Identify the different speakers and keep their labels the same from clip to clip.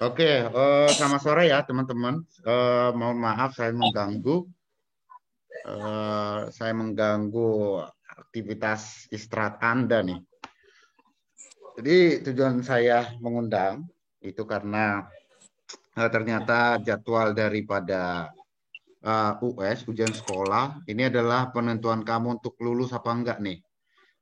Speaker 1: Oke, selamat sore ya teman-teman. Mohon maaf saya mengganggu. Saya mengganggu aktivitas istirahat Anda nih. Jadi tujuan saya mengundang itu karena ternyata jadwal daripada US ujian sekolah ini adalah penentuan kamu untuk lulus apa enggak nih.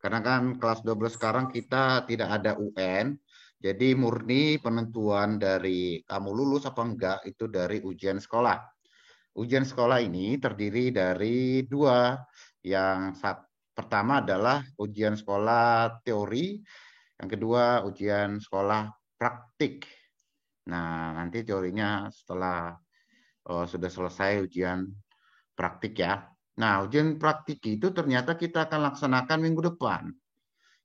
Speaker 1: Karena kan kelas 12 sekarang kita tidak ada UN, jadi murni penentuan dari kamu lulus apa enggak itu dari ujian sekolah. Ujian sekolah ini terdiri dari dua. Pertama adalah ujian sekolah teori, yang kedua ujian sekolah praktik. Nah, nanti teorinya setelah sudah selesai ujian praktik ya. Nah, ujian praktik itu ternyata kita akan laksanakan minggu depan.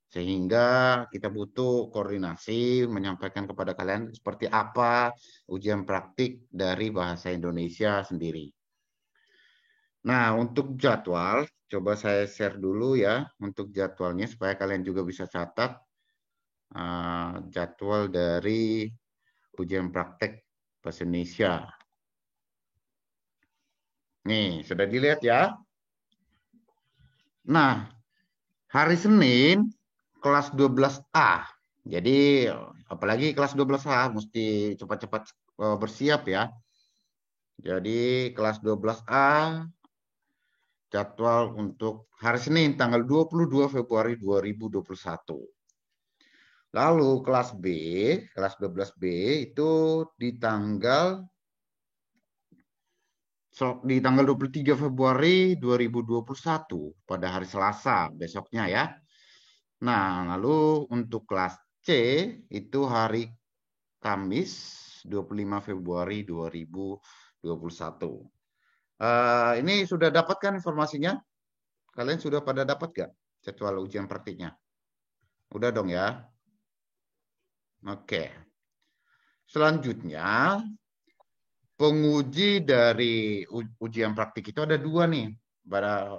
Speaker 1: Sehingga kita butuh koordinasi menyampaikan kepada kalian seperti apa ujian praktik dari bahasa Indonesia sendiri. Nah, untuk jadwal, coba saya share dulu ya untuk jadwalnya supaya kalian juga bisa catat jadwal dari ujian praktek bahasa Indonesia. Nih, sudah dilihat ya. Nah, hari Senin kelas 12A. Jadi apalagi kelas 12A mesti cepat-cepat bersiap ya. Jadi kelas 12A jadwal untuk hari Senin tanggal 22 Februari 2021. Lalu kelas 12B itu di tanggal 23 Februari 2021 pada hari Selasa besoknya ya. Nah, lalu untuk kelas C itu hari Kamis 25 Februari 2021. Ini sudah dapatkan informasinya? Kalian sudah pada dapat gak jadwal ujian praktiknya? Udah dong ya. Oke. Selanjutnya, penguji dari ujian praktik itu ada dua nih. Pada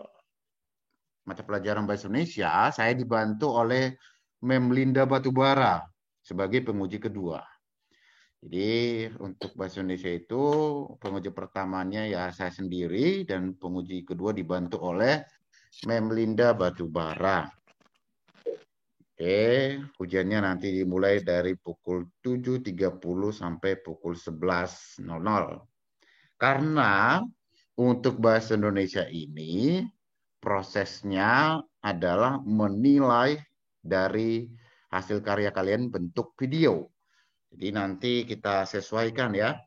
Speaker 1: mata pelajaran bahasa Indonesia, saya dibantu oleh Mem Linda Batubara sebagai penguji kedua. Jadi untuk bahasa Indonesia itu penguji pertamanya ya saya sendiri dan penguji kedua dibantu oleh Mem Linda Batubara. Oke, ujiannya nanti dimulai dari pukul 7.30 sampai pukul 11.00. Karena untuk bahasa Indonesia ini prosesnya adalah menilai dari hasil karya kalian bentuk video. Jadi nanti kita sesuaikan ya.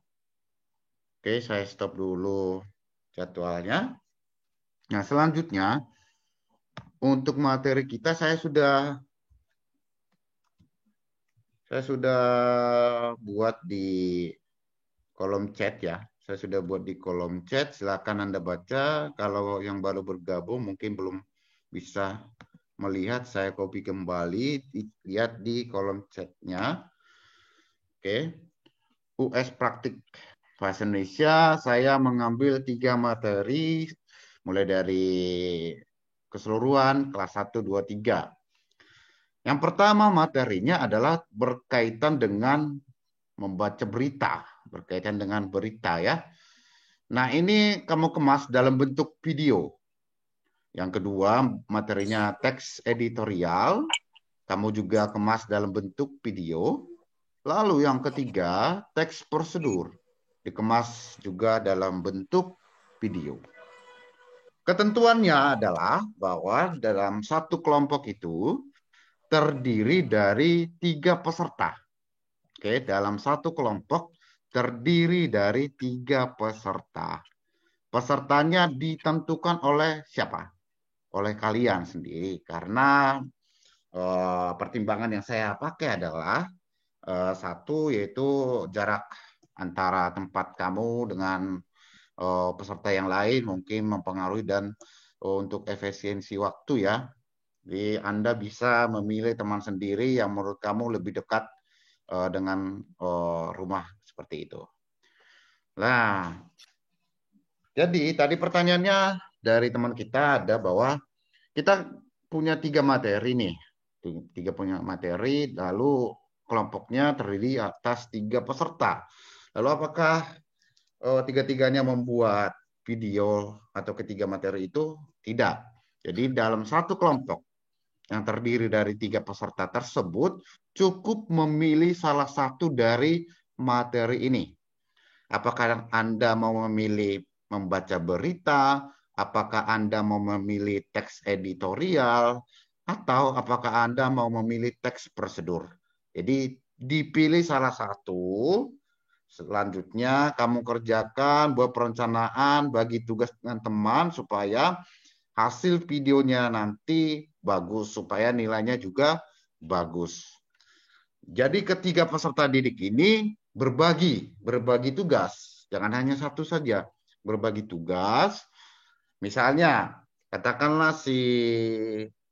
Speaker 1: Oke, saya stop dulu jadwalnya. Nah, selanjutnya untuk materi kita saya sudah buat di kolom chat ya. Saya sudah buat di kolom chat. Silakan Anda baca. Kalau yang baru bergabung mungkin belum bisa melihat, saya copy kembali. Lihat di kolom chatnya. Oke. US Praktik Bahasa Indonesia, saya mengambil 3 materi, mulai dari keseluruhan kelas 1, 2, 3. Yang pertama materinya adalah berkaitan dengan membaca berita, berkaitan dengan berita ya. Nah, ini kamu kemas dalam bentuk video. Yang kedua, materinya teks editorial, kamu juga kemas dalam bentuk video. Lalu yang ketiga, teks prosedur, dikemas juga dalam bentuk video. Ketentuannya adalah bahwa dalam satu kelompok itu terdiri dari 3 peserta. Oke, dalam satu kelompok terdiri dari 3 peserta. Pesertanya ditentukan oleh siapa? Oleh kalian sendiri. Karena pertimbangan yang saya pakai adalah satu yaitu jarak antara tempat kamu dengan peserta yang lain mungkin mempengaruhi dan untuk efisiensi waktu ya. Jadi Anda bisa memilih teman sendiri yang menurut kamu lebih dekat dengan rumah seperti itu. Nah, jadi tadi pertanyaannya dari teman kita ada bahwa kita punya 3 materi nih. 3 punya materi, lalu kelompoknya terdiri atas 3 peserta. Lalu apakah tiga-tiganya membuat video atau ketiga materi itu? Tidak. Jadi dalam satu kelompok yang terdiri dari 3 peserta tersebut cukup memilih salah satu dari materi ini. Apakah Anda mau memilih membaca berita, apakah Anda mau memilih teks editorial, atau apakah Anda mau memilih teks prosedur. Jadi dipilih salah satu, selanjutnya kamu kerjakan, buat perencanaan, bagi tugas dengan teman supaya hasil videonya nanti bagus, supaya nilainya juga bagus. Jadi ketiga peserta didik ini berbagi tugas, jangan hanya satu saja, berbagi tugas. Misalnya, katakanlah si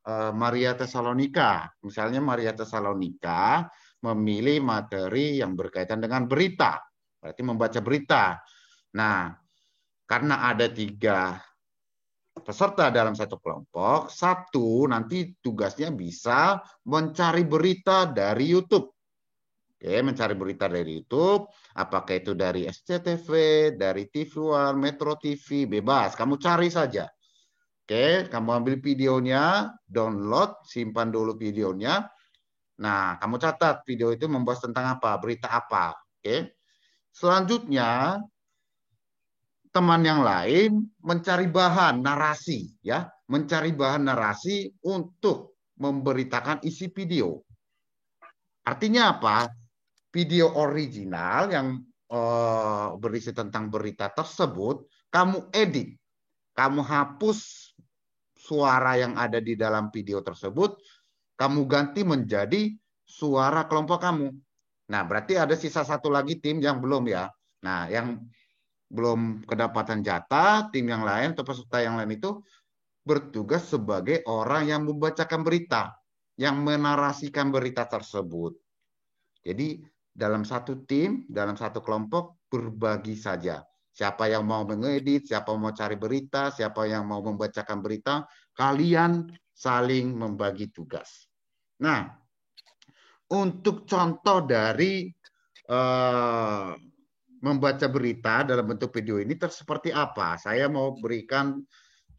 Speaker 1: Maria Tesalonika, misalnya Maria Tesalonika memilih materi yang berkaitan dengan berita, berarti membaca berita. Nah, karena ada 3 peserta dalam satu kelompok, satu nanti tugasnya bisa mencari berita dari YouTube. Oke, mencari berita dari YouTube, apakah itu dari SCTV, dari TV One, Metro TV, bebas, kamu cari saja. Oke, kamu ambil videonya, download, simpan dulu videonya. Nah, kamu catat video itu membahas tentang apa, berita apa. Oke. Selanjutnya, teman yang lain mencari bahan narasi, ya, mencari bahan narasi untuk memberitakan isi video. Artinya apa? Video original yang berisi tentang berita tersebut, kamu edit, kamu hapus suara yang ada di dalam video tersebut, kamu ganti menjadi suara kelompok kamu. Nah, berarti ada sisa satu lagi tim yang belum ya. Nah, yang belum kedapatan jatah, tim yang lain atau peserta yang lain itu bertugas sebagai orang yang membacakan berita, yang menarasikan berita tersebut. Jadi dalam satu tim, dalam satu kelompok berbagi saja. Siapa yang mau mengedit, siapa mau cari berita, siapa yang mau membacakan berita, kalian saling membagi tugas. Nah, untuk contoh dari membaca berita dalam bentuk video ini seperti apa? Saya mau berikan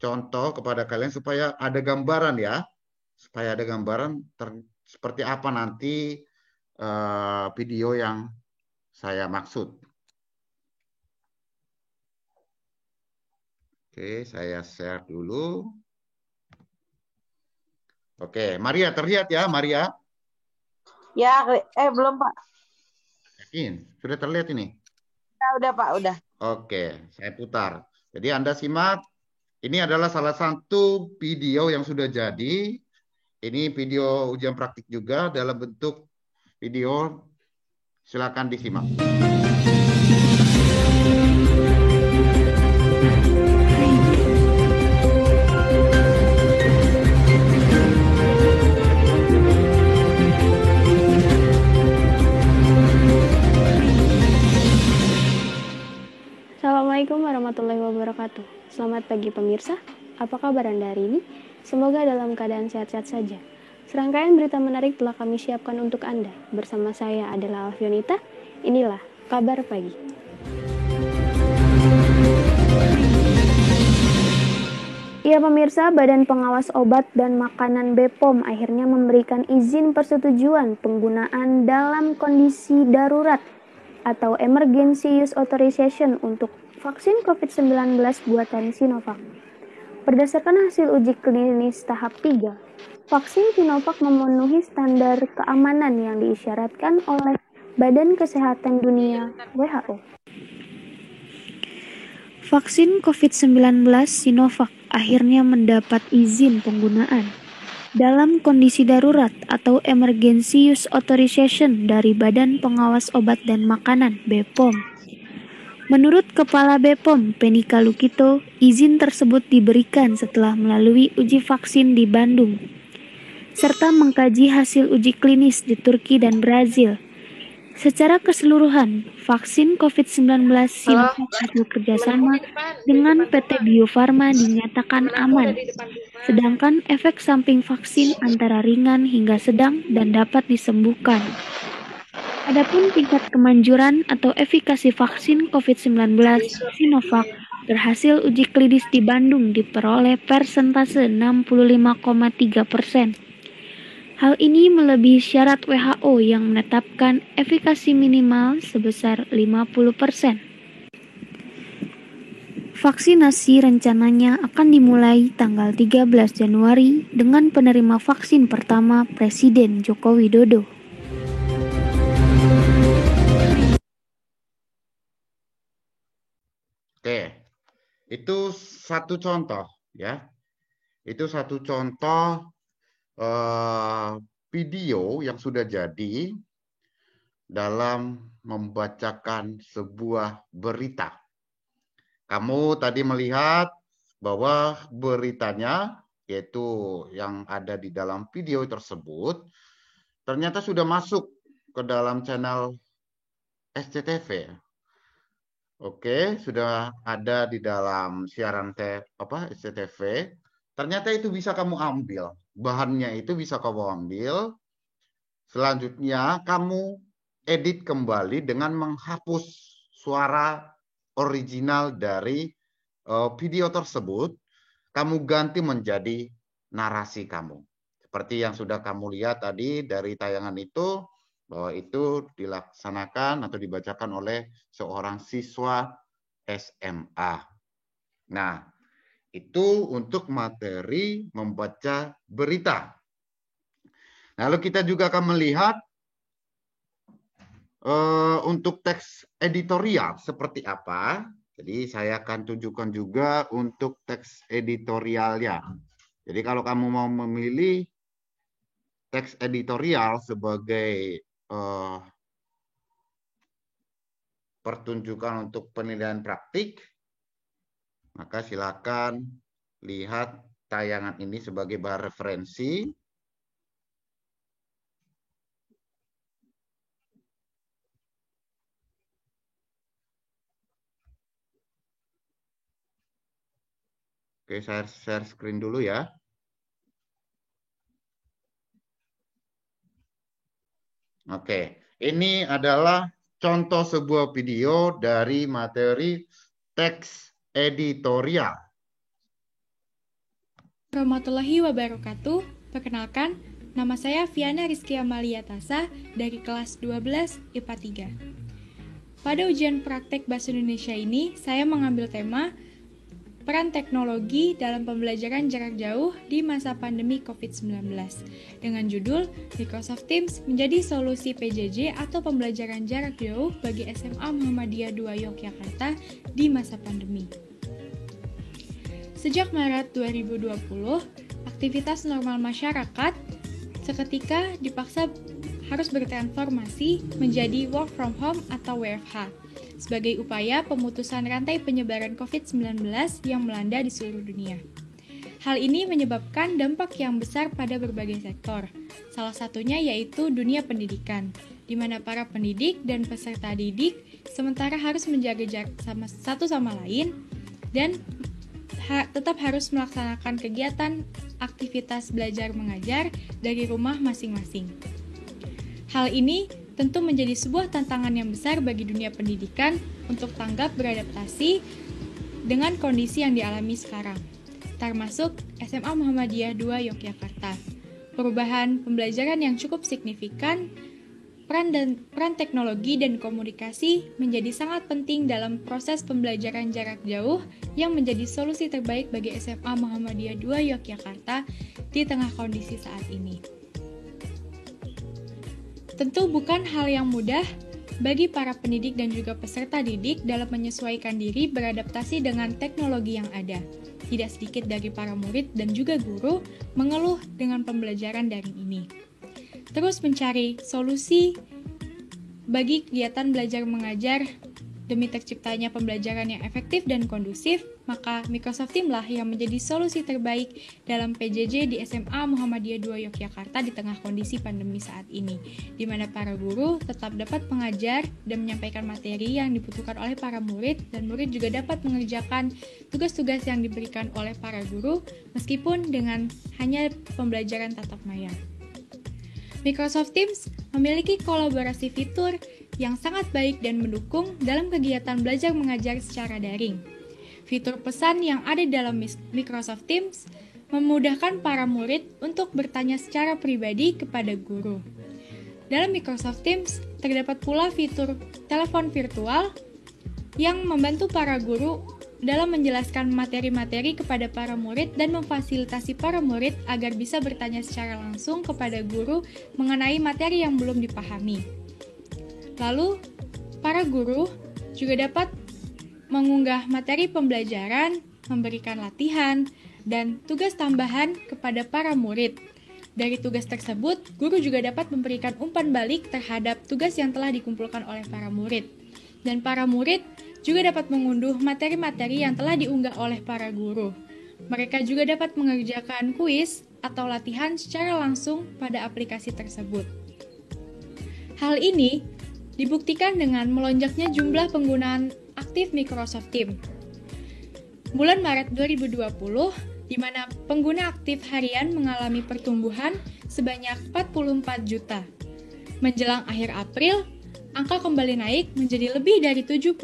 Speaker 1: contoh kepada kalian supaya ada gambaran ya. Supaya ada gambaran seperti apa nanti video yang saya maksud. Oke, saya share dulu. Oke, Maria terlihat ya, Maria?
Speaker 2: Ya, belum Pak.
Speaker 1: Yakin? Sudah terlihat ini?
Speaker 2: Udah Pak, udah.
Speaker 1: Oke, saya putar. Jadi Anda simak, ini adalah salah satu video yang sudah jadi. Ini video ujian praktik juga dalam bentuk video. Silakan disimak.
Speaker 3: Assalamualaikum warahmatullahi wabarakatuh. Selamat pagi pemirsa. Apa kabar Anda hari ini? Semoga dalam keadaan sehat-sehat saja. Serangkaian berita menarik telah kami siapkan untuk Anda. Bersama saya adalah Alfionita. Inilah kabar pagi. Ya pemirsa, Badan Pengawas Obat dan Makanan BPOM akhirnya memberikan izin persetujuan penggunaan dalam kondisi darurat atau Emergency Use Authorization untuk vaksin COVID-19 buatan Sinovac. Berdasarkan hasil uji klinis tahap 3, vaksin Sinovac memenuhi standar keamanan yang diisyaratkan oleh Badan Kesehatan Dunia (WHO). Vaksin COVID-19 Sinovac akhirnya mendapat izin penggunaan dalam kondisi darurat atau Emergency Use Authorization dari Badan Pengawas Obat dan Makanan (BPOM). Menurut Kepala BPOM, Penika Lukito, izin tersebut diberikan setelah melalui uji vaksin di Bandung, serta mengkaji hasil uji klinis di Turki dan Brazil. Secara keseluruhan, vaksin COVID-19 Sinovac hasil kerjasama dengan PT Bio Farma dinyatakan aman, sedangkan efek samping vaksin antara ringan hingga sedang dan dapat disembuhkan. Adapun tingkat kemanjuran atau efikasi vaksin COVID-19 Sinovac berhasil uji klinis di Bandung diperoleh persentase 65,3%. Hal ini melebihi syarat WHO yang menetapkan efikasi minimal sebesar 50%. Vaksinasi rencananya akan dimulai tanggal 13 Januari dengan penerima vaksin pertama Presiden Joko Widodo.
Speaker 1: Oke, itu satu contoh ya. Itu satu contoh video yang sudah jadi dalam membacakan sebuah berita. Kamu tadi melihat bahwa beritanya, yaitu yang ada di dalam video tersebut, ternyata sudah masuk ke dalam channel SCTV. Oke, sudah ada di dalam siaran SCTV. Ternyata itu bisa kamu ambil. Bahannya itu bisa kamu ambil. Selanjutnya kamu edit kembali dengan menghapus suara original dari video tersebut. Kamu ganti menjadi narasi kamu. Seperti yang sudah kamu lihat tadi dari tayangan itu, bahwa itu dilaksanakan atau dibacakan oleh seorang siswa SMA. Nah, itu untuk materi membaca berita. Lalu kita juga akan melihat untuk teks editorial seperti apa. Jadi saya akan tunjukkan juga untuk teks editorialnya. Jadi kalau kamu mau memilih teks editorial sebagai pertunjukan untuk penilaian praktik, maka silakan lihat tayangan ini sebagai bahan referensi. Oke, saya share screen dulu ya. Oke, ini adalah contoh sebuah video dari materi teks editorial.
Speaker 4: Warahmatullahi wabarakatuh. Perkenalkan, nama saya Viana Rizky Amalia Tasa dari kelas 12 IPA 3. Pada ujian praktek Bahasa Indonesia ini, saya mengambil tema peran teknologi dalam pembelajaran jarak jauh di masa pandemi COVID-19 dengan judul Microsoft Teams menjadi solusi PJJ atau pembelajaran jarak jauh bagi SMA Muhammadiyah II Yogyakarta di masa pandemi. Sejak Maret 2020, aktivitas normal masyarakat seketika dipaksa harus bertransformasi menjadi work from home atau WFH sebagai upaya pemutusan rantai penyebaran COVID-19 yang melanda di seluruh dunia. Hal ini menyebabkan dampak yang besar pada berbagai sektor, salah satunya yaitu dunia pendidikan, di mana para pendidik dan peserta didik sementara harus menjaga jarak satu sama lain dan tetap harus melaksanakan kegiatan aktivitas belajar mengajar dari rumah masing-masing. Hal ini tentu menjadi sebuah tantangan yang besar bagi dunia pendidikan untuk tanggap beradaptasi dengan kondisi yang dialami sekarang, termasuk SMA Muhammadiyah II Yogyakarta. Perubahan pembelajaran yang cukup signifikan, peran teknologi dan komunikasi menjadi sangat penting dalam proses pembelajaran jarak jauh yang menjadi solusi terbaik bagi SMA Muhammadiyah II Yogyakarta di tengah kondisi saat ini. Tentu bukan hal yang mudah bagi para pendidik dan juga peserta didik dalam menyesuaikan diri beradaptasi dengan teknologi yang ada. Tidak sedikit dari para murid dan juga guru mengeluh dengan pembelajaran daring ini. Terus mencari solusi bagi kegiatan belajar mengajar demi terciptanya pembelajaran yang efektif dan kondusif, maka Microsoft Teams lah yang menjadi solusi terbaik dalam PJJ di SMA Muhammadiyah II Yogyakarta di tengah kondisi pandemi saat ini, di mana para guru tetap dapat mengajar dan menyampaikan materi yang dibutuhkan oleh para murid, dan murid juga dapat mengerjakan tugas-tugas yang diberikan oleh para guru, meskipun dengan hanya pembelajaran tatap maya. Microsoft Teams memiliki kolaborasi fitur yang sangat baik dan mendukung dalam kegiatan belajar mengajar secara daring. Fitur pesan yang ada dalam Microsoft Teams memudahkan para murid untuk bertanya secara pribadi kepada guru. Dalam Microsoft Teams, terdapat pula fitur telepon virtual yang membantu para guru dalam menjelaskan materi-materi kepada para murid dan memfasilitasi para murid agar bisa bertanya secara langsung kepada guru mengenai materi yang belum dipahami. Lalu, para guru juga dapat mengunggah materi pembelajaran, memberikan latihan, dan tugas tambahan kepada para murid. Dari tugas tersebut, guru juga dapat memberikan umpan balik terhadap tugas yang telah dikumpulkan oleh para murid. Dan para murid juga dapat mengunduh materi-materi yang telah diunggah oleh para guru. Mereka juga dapat mengerjakan kuis atau latihan secara langsung pada aplikasi tersebut. Hal ini dibuktikan dengan melonjaknya jumlah penggunaan aktif Microsoft Teams. Bulan Maret 2020, di mana pengguna aktif harian mengalami pertumbuhan sebanyak 44 juta. Menjelang akhir April, angka kembali naik menjadi lebih dari 75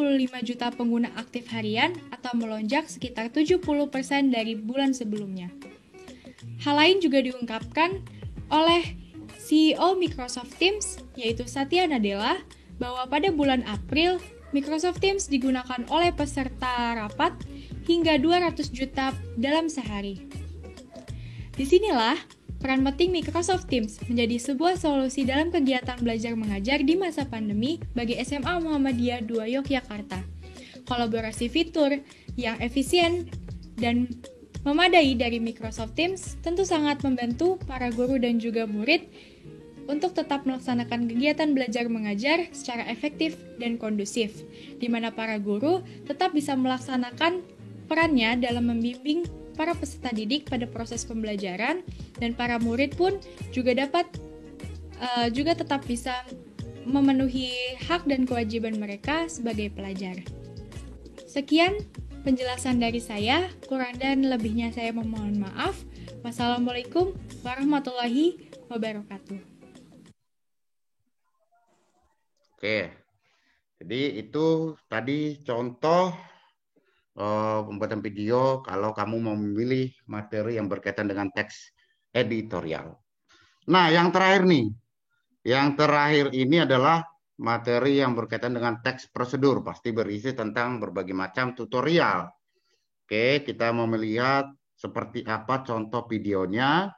Speaker 4: juta pengguna aktif harian atau melonjak sekitar 70% dari bulan sebelumnya. Hal lain juga diungkapkan oleh CEO Microsoft Teams, yaitu Satya Nadella, bahwa pada bulan April, Microsoft Teams digunakan oleh peserta rapat hingga 200 juta dalam sehari. Disinilah peran penting Microsoft Teams menjadi sebuah solusi dalam kegiatan belajar mengajar di masa pandemi bagi SMA Muhammadiyah 2 Yogyakarta. Kolaborasi fitur yang efisien dan memadai dari Microsoft Teams tentu sangat membantu para guru dan juga murid untuk tetap melaksanakan kegiatan belajar mengajar secara efektif dan kondusif, di mana para guru tetap bisa melaksanakan perannya dalam membimbing para peserta didik pada proses pembelajaran, dan para murid pun juga tetap bisa memenuhi hak dan kewajiban mereka sebagai pelajar. Sekian penjelasan dari saya, kurang dan lebihnya saya memohon maaf. Wassalamualaikum warahmatullahi wabarakatuh.
Speaker 1: Oke, jadi itu tadi contoh pembuatan video kalau kamu mau memilih materi yang berkaitan dengan teks editorial. Nah, yang terakhir nih, yang terakhir ini adalah materi yang berkaitan dengan teks prosedur, pasti berisi tentang berbagai macam tutorial. Oke, kita mau melihat seperti apa contoh videonya,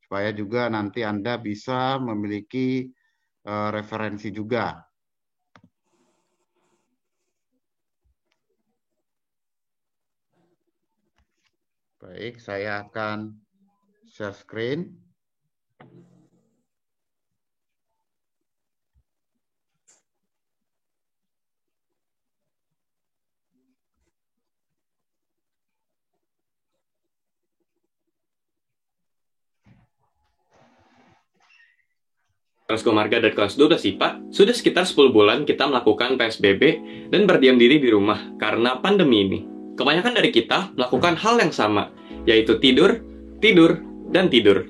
Speaker 1: supaya juga nanti Anda bisa memiliki referensi juga. Baik, saya akan share screen.
Speaker 5: Kelas Komarga dan kelas 12 IPA, sudah sekitar 10 bulan kita melakukan PSBB dan berdiam diri di rumah karena pandemi ini. Kebanyakan dari kita melakukan hal yang sama, yaitu tidur, tidur, dan tidur.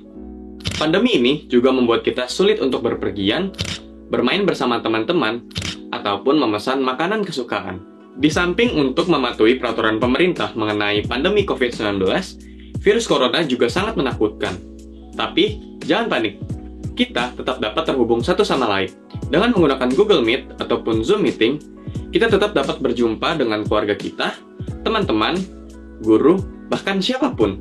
Speaker 5: Pandemi ini juga membuat kita sulit untuk berpergian, bermain bersama teman-teman, ataupun memesan makanan kesukaan. Di samping untuk mematuhi peraturan pemerintah mengenai pandemi COVID-19, virus corona juga sangat menakutkan. Tapi, jangan panik. Kita tetap dapat terhubung satu sama lain. Dengan menggunakan Google Meet ataupun Zoom Meeting, kita tetap dapat berjumpa dengan keluarga kita, teman-teman, guru, bahkan siapapun.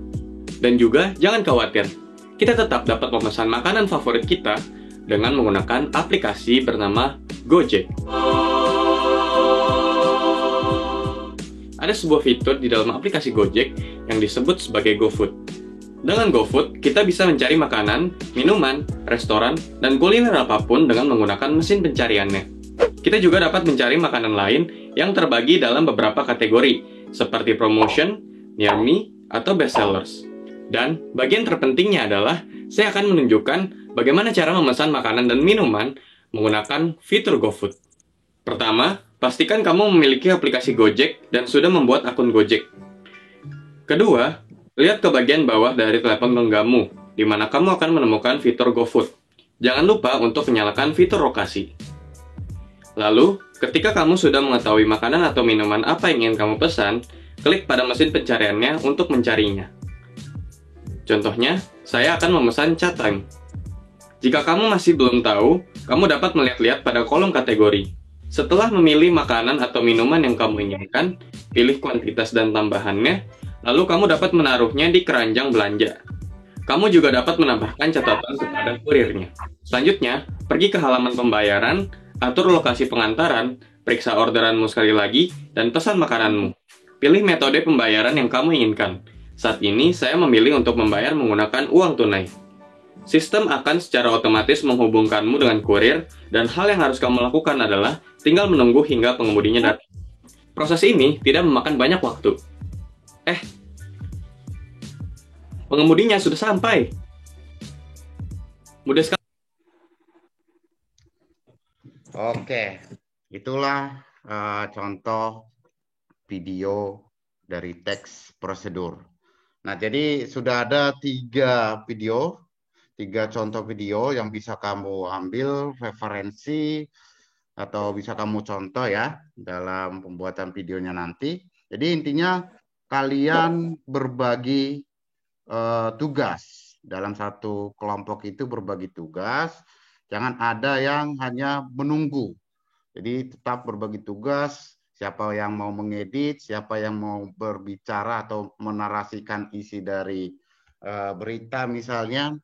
Speaker 5: Dan juga jangan khawatir, kita tetap dapat memesan makanan favorit kita dengan menggunakan aplikasi bernama Gojek. Ada sebuah fitur di dalam aplikasi Gojek yang disebut sebagai GoFood. Dengan GoFood, kita bisa mencari makanan, minuman, restoran, dan kuliner apapun dengan menggunakan mesin pencariannya. Kita juga dapat mencari makanan lain yang terbagi dalam beberapa kategori, seperti promotion, near me, atau best sellers. Dan bagian terpentingnya adalah, saya akan menunjukkan bagaimana cara memesan makanan dan minuman menggunakan fitur GoFood. Pertama, pastikan kamu memiliki aplikasi Gojek dan sudah membuat akun Gojek. Kedua, lihat ke bagian bawah dari telepon genggammu, di mana kamu akan menemukan fitur GoFood. Jangan lupa untuk menyalakan fitur lokasi. Lalu, ketika kamu sudah mengetahui makanan atau minuman apa yang ingin kamu pesan, klik pada mesin pencariannya untuk mencarinya. Contohnya, saya akan memesan chat time. Jika kamu masih belum tahu, kamu dapat melihat-lihat pada kolom kategori. Setelah memilih makanan atau minuman yang kamu inginkan, pilih kuantitas dan tambahannya, lalu kamu dapat menaruhnya di keranjang belanja. Kamu juga dapat menambahkan catatan kepada kurirnya. Selanjutnya, pergi ke halaman pembayaran, atur lokasi pengantaran, periksa orderanmu sekali lagi, dan pesan makananmu. Pilih metode pembayaran yang kamu inginkan. Saat ini, saya memilih untuk membayar menggunakan uang tunai. Sistem akan secara otomatis menghubungkanmu dengan kurir, dan hal yang harus kamu lakukan adalah tinggal menunggu hingga pengemudinya datang. Proses ini tidak memakan banyak waktu. Pengemudinya sudah sampai. Mudah sekali.
Speaker 1: Oke, itulah contoh video dari teks prosedur. Nah, jadi sudah ada 3 contoh video yang bisa kamu ambil referensi atau bisa kamu contoh ya dalam pembuatan videonya nanti. Jadi intinya kalian berbagi tugas. Dalam satu kelompok itu berbagi tugas. Jangan ada yang hanya menunggu. Jadi tetap berbagi tugas. Siapa yang mau mengedit, siapa yang mau berbicara atau menarasikan isi dari berita misalnya,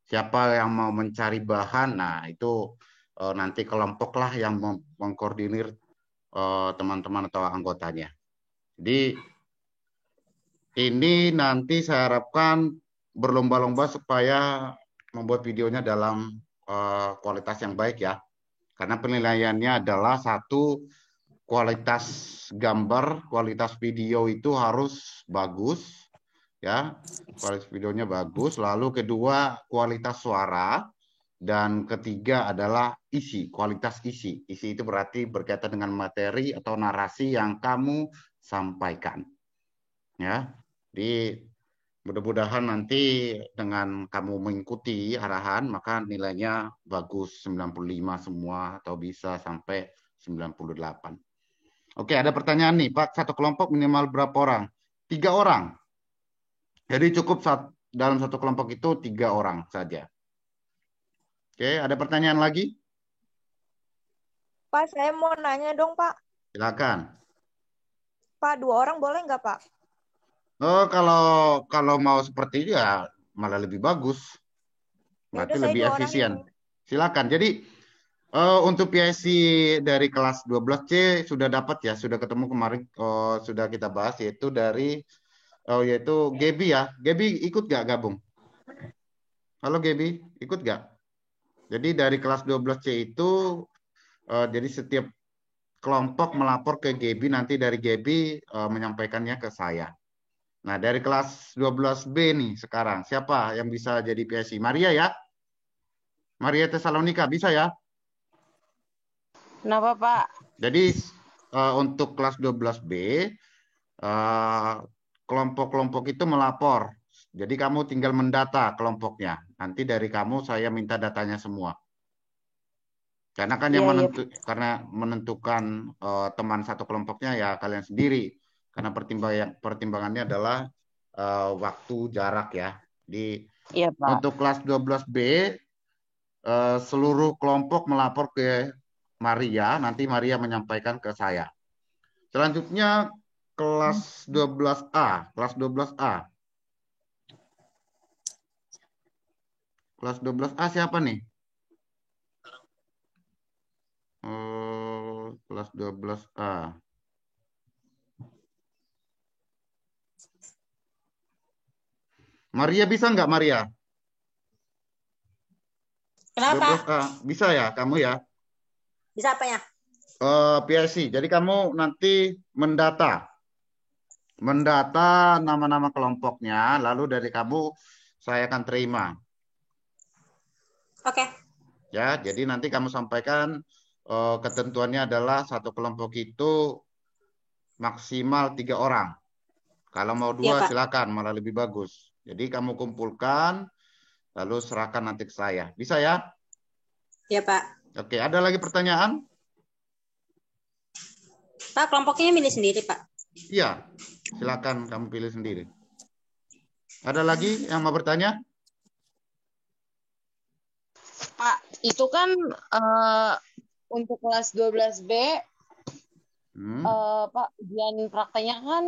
Speaker 1: siapa yang mau mencari bahan. Nah, itu nanti kelompoklah yang mengkoordinir teman-teman atau anggotanya. Jadi ini nanti saya harapkan berlomba-lomba supaya membuat videonya dalam kualitas yang baik ya. Karena penilaiannya adalah satu, kualitas gambar, kualitas video itu harus bagus ya. Kualitas videonya bagus. Lalu kedua, kualitas suara. Dan ketiga adalah isi, kualitas isi. Isi itu berarti berkaitan dengan materi atau narasi yang kamu sampaikan. Ya. Jadi mudah-mudahan nanti dengan kamu mengikuti arahan maka nilainya bagus 95 semua atau bisa sampai 98. Oke, ada pertanyaan nih, Pak. Satu kelompok minimal berapa orang? 3 orang. Jadi cukup dalam satu kelompok itu 3 orang saja. Oke, ada pertanyaan lagi?
Speaker 6: Pak, saya mau nanya dong, Pak.
Speaker 1: Silakan.
Speaker 6: Pak, 2 orang boleh nggak, Pak?
Speaker 1: Oh, kalau mau seperti itu ya malah lebih bagus. Berarti
Speaker 6: Yaudah,
Speaker 1: lebih
Speaker 6: saya 2 orang
Speaker 1: efisien.
Speaker 6: yang-
Speaker 1: Silakan. Jadi untuk PIC dari kelas 12C sudah dapat ya, sudah ketemu kemarin, sudah kita bahas yaitu dari yaitu Gaby ya. Gaby ikut gak gabung? Halo Gaby, ikut gak? Jadi dari kelas 12C itu jadi setiap kelompok melapor ke Gaby, nanti dari Gaby menyampaikannya ke saya. Nah, dari kelas 12B nih sekarang, siapa yang bisa jadi PSI? Maria ya? Maria Tesalonika, bisa ya?
Speaker 2: Kenapa, Pak?
Speaker 1: Jadi untuk kelas 12B, kelompok-kelompok itu melapor. Jadi kamu tinggal mendata kelompoknya. Nanti dari kamu saya minta datanya semua. Karena kan yang karena menentukan teman satu kelompoknya ya kalian sendiri. Karena pertimbangannya adalah waktu jarak ya. Di untuk kelas 12B seluruh kelompok melapor ke Maria, nanti Maria menyampaikan ke saya. Selanjutnya kelas 12A, kelas 12A. Kelas 12A siapa nih? Kelas 12A. Maria bisa nggak Maria?
Speaker 6: Kenapa?
Speaker 1: 12A. Bisa ya kamu ya?
Speaker 6: Bisa apanya?
Speaker 1: PIC. Jadi kamu nanti mendata nama-nama kelompoknya, lalu dari kamu saya akan terima.
Speaker 6: Oke.
Speaker 1: Ya, jadi nanti kamu sampaikan ketentuannya adalah satu kelompok itu maksimal 3 orang. Kalau mau 2 silakan, malah lebih bagus. Jadi kamu kumpulkan, lalu serahkan nanti ke saya. Bisa ya?
Speaker 6: Ya, Pak.
Speaker 1: Oke, ada lagi pertanyaan?
Speaker 6: Pak, kelompoknya milih sendiri, Pak.
Speaker 1: Iya, silakan kamu pilih sendiri. Ada lagi yang mau bertanya?
Speaker 2: Pak, itu kan untuk kelas 12B, Pak, ujian prakteknya kan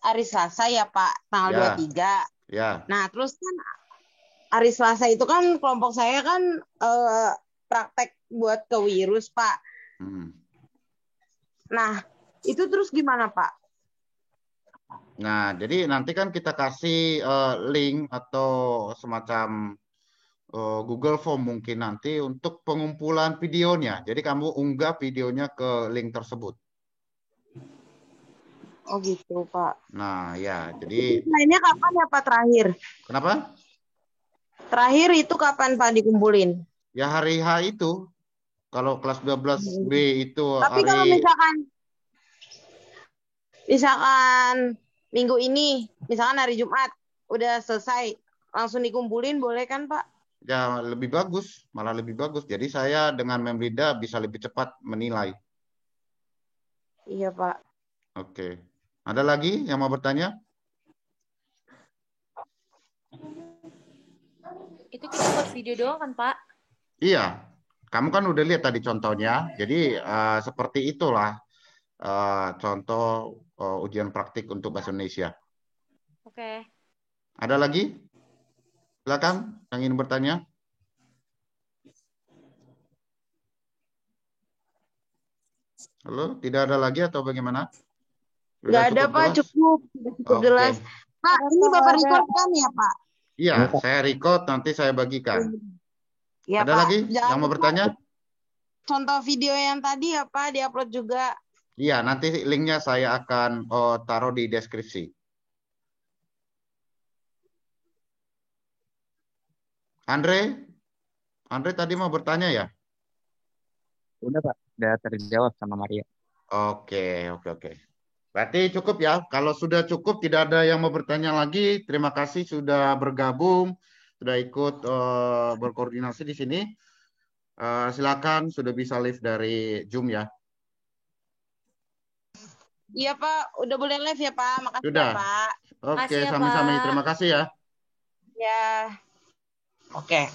Speaker 2: hari Selasa ya, Pak, tanggal
Speaker 1: Ya,
Speaker 2: 23.
Speaker 1: ya.
Speaker 2: Nah, terus kan hari Selasa itu kan kelompok saya kan praktek buat kewirus, Pak.
Speaker 1: Hmm.
Speaker 2: Nah, itu terus gimana, Pak?
Speaker 1: Nah, jadi nanti kan kita kasih link atau semacam Google Form mungkin nanti untuk pengumpulan videonya. Jadi kamu unggah videonya ke link tersebut.
Speaker 2: Oh gitu, Pak.
Speaker 1: Nah, ya, jadi
Speaker 2: Lainnya kapan ya, Pak, terakhir?
Speaker 1: kenapa?
Speaker 2: Terakhir itu kapan, Pak, dikumpulin?
Speaker 1: Ya hari H itu. Kalau kelas 12B itu
Speaker 2: Tapi kalau
Speaker 1: hari
Speaker 2: misalkan minggu ini, misalkan hari Jumat, udah selesai, langsung dikumpulin boleh kan, Pak?
Speaker 1: ya lebih bagus, malah lebih bagus. Jadi saya dengan Memrida bisa lebih cepat menilai.
Speaker 2: Iya, Pak.
Speaker 1: Oke. Ada lagi yang mau bertanya?
Speaker 7: Itu kita buat video doang kan, Pak?
Speaker 1: Iya. Kamu kan udah lihat tadi contohnya. Jadi seperti itulah contoh ujian praktik untuk bahasa Indonesia.
Speaker 7: Oke.
Speaker 1: Ada lagi? Silakan yang ingin bertanya. Halo, tidak ada lagi atau bagaimana?
Speaker 2: Nggak ada,
Speaker 1: cukup
Speaker 2: Pak.
Speaker 1: jelas?
Speaker 2: Cukup. Sudah cukup
Speaker 1: Oke.
Speaker 2: jelas. Pak, ini Bapak record kan ya, Pak?
Speaker 1: Iya, saya record, nanti saya bagikan.
Speaker 2: Ya,
Speaker 1: Ada
Speaker 2: Pak.
Speaker 1: lagi
Speaker 2: Jangan
Speaker 1: yang mau
Speaker 2: lupa
Speaker 1: bertanya?
Speaker 2: contoh video yang tadi ya, Pak, diupload juga.
Speaker 1: Iya, nanti linknya saya akan taruh di deskripsi. Andre tadi mau bertanya ya?
Speaker 8: Udah Pak, udah terjawab sama Maria.
Speaker 1: Oke. Berarti cukup ya. Kalau sudah cukup, tidak ada yang mau bertanya lagi. Terima kasih sudah bergabung, sudah ikut berkoordinasi di sini. Silakan, sudah bisa live dari Zoom ya.
Speaker 2: Iya, Pak. Udah boleh live ya, Pak. Makasih
Speaker 1: Sudah.
Speaker 2: ya, Pak.
Speaker 1: Oke,
Speaker 7: Makasih ya,
Speaker 1: sami-sami.
Speaker 7: Pak.
Speaker 1: Terima kasih ya.
Speaker 2: Ya. Oke.